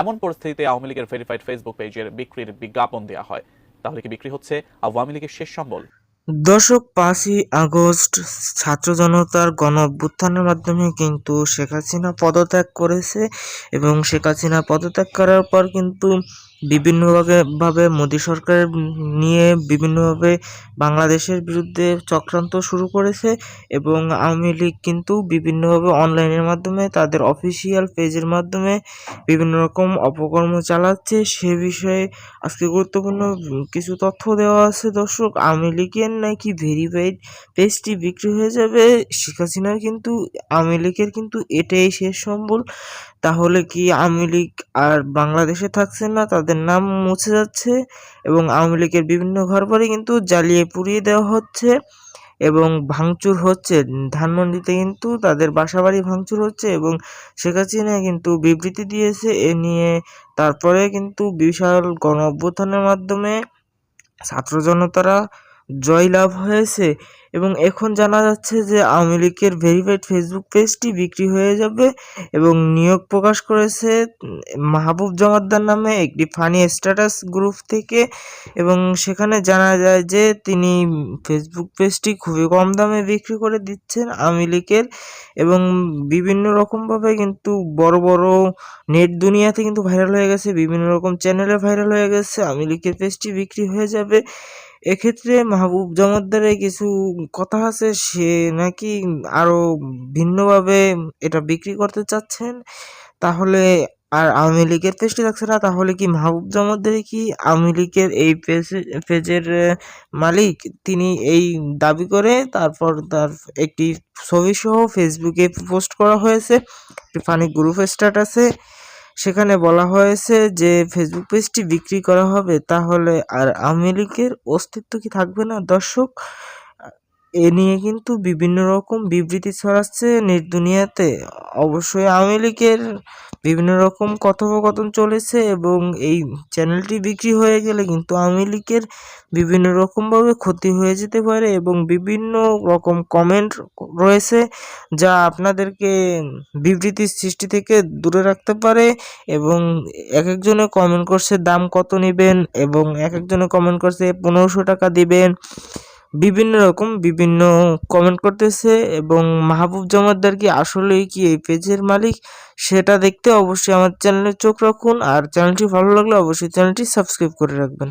এমন পরিস্থিতিতে আওয়ামী লীগের ভেরিফাইড ফেসবুক পেজের বিক্রির বিজ্ঞাপন দেওয়া হয়। তাহলে কি বিক্রি হচ্ছে আওয়ামী লীগের শেষ সম্বল? দর্শক, 5ই আগস্ট ছাত্র জনতার গণ অভ্যুত্থানের মাধ্যমে কিন্তু শেখ হাসিনা পদত্যাগ করেছে এবং শেখ হাসিনা পদত্যাগ করার পর কিন্তু বিভিন্নভাবে মোদী সরকার নিয়ে বিভিন্নভাবে বাংলাদেশের বিরুদ্ধে চক্রান্ত শুরু করেছে এবং আওয়ামী লীগ কিন্তু বিভিন্নভাবে অনলাইনের মাধ্যমে তাদের অফিসিয়াল পেজের মাধ্যমে বিভিন্ন রকম অপকর্ম চালাচ্ছে। সে বিষয়ে আজকে গুরুত্বপূর্ণ কিছু তথ্য দেওয়া আছে। দর্শক, আওয়ামী লীগের নাকি ভেরিফাইড পেজটি বিক্রি হয়ে যাবে। শেখ হাসিনার কিন্তু আওয়ামী লীগের কিন্তু এটাই শেষ সম্বল। তাহলে কি আওয়ামী লীগ আর বাংলাদেশে থাকছে না, তাদের নাম মুছে যাচ্ছে এবং আওয়ামী লীগের বিভিন্ন ঘরবাড়ি কিন্তু জ্বালিয়ে পুড়িয়ে দেওয়া হচ্ছে এবং ভাঙচুর হচ্ছে। ধানমন্ডিতে কিন্তু তাদের বাসাবাড়ি ভাঙচুর হচ্ছে এবং শেখ হাসিনা কিন্তু বিবৃতি দিয়েছে এ নিয়ে। তারপরে কিন্তু বিশাল গণ অভ্যুত্থানের মাধ্যমে ছাত্র জনতারা জয়লাভ হয়েছে এবং এখন জানা যাচ্ছে যে আওয়ামী লীগের ভেরিফাইড ফেসবুক পেজটি বিক্রি হয়ে যাবে এবং নিয়োগ প্রকাশ করেছে মাহবুব জমাদ্দার নামে একটি ফানি স্ট্যাটাস গ্রুপ থেকে এবং সেখানে জানা যায় যে তিনি ফেসবুক পেজটি খুবই কম দামে বিক্রি করে দিচ্ছেন আওয়ামী লীগের এবং বিভিন্ন রকমভাবে কিন্তু বড় বড় নেট দুনিয়াতে কিন্তু ভাইরাল হয়ে গেছে, বিভিন্ন রকম চ্যানেলে ভাইরাল হয়ে গেছে আওয়ামী লীগের পেজটি বিক্রি হয়ে যাবে। এক্ষেত্রে মাহবুব জমাদ্দারের কিছু কথা আছে, সে নাকি আরো ভিন্নভাবে এটা বিক্রি করতে চাচ্ছেন। তাহলে আর আওয়ামী লীগের পেজটি থাকছে না, তাহলে কি মাহবুব জমাদ্দারি কি আওয়ামী লীগের এই পেজের মালিক? তিনি এই দাবি করে তারপর তার একটি ছবি সহ ফেসবুকে পোস্ট করা হয়েছে একটি ফানি গ্রুপ স্ট্যাটাসে। সেখানে বলা হয়েছে যে ফেসবুক পেজটি বিক্রি করা হবে। তাহলে আর আওয়ামী লীগের অস্তিত্ব কি থাকবে না? দর্শক, এ নিয়ে কিন্তু বিভিন্ন রকম বিবৃতি ছড়াচ্ছে নেট দুনিয়াতে। অবশ্যই আওয়ামী লীগের বিভিন্ন রকম কথোপকথন চলেছে এবং এই চ্যানেলটি বিক্রি হয়ে গেলে কিন্তু আওয়ামী লীগের বিভিন্ন রকমভাবে ক্ষতি হয়ে যেতে পারে এবং বিভিন্ন রকম কমেন্ট রয়েছে যা আপনাদেরকে বিবৃতির সৃষ্টি থেকে দূরে রাখতে পারে এবং এক একজনে কমেন্ট করছে দাম কত নেবেন এবং এক একজনে কমেন্ট করছে 1500 টাকা দিবেন, বিভিন্ন কমেন্ট করতেছে এবং মাহবুব জমাদ্দার কি আসলেই কি এই পেজের মালিক সেটা দেখতে অবশ্যই আমার চ্যানেলে চোখ রাখুন। আর চ্যানেলটি ভালো লাগলে অবশ্যই চ্যানেলটি সাবস্ক্রাইব করে রাখবেন।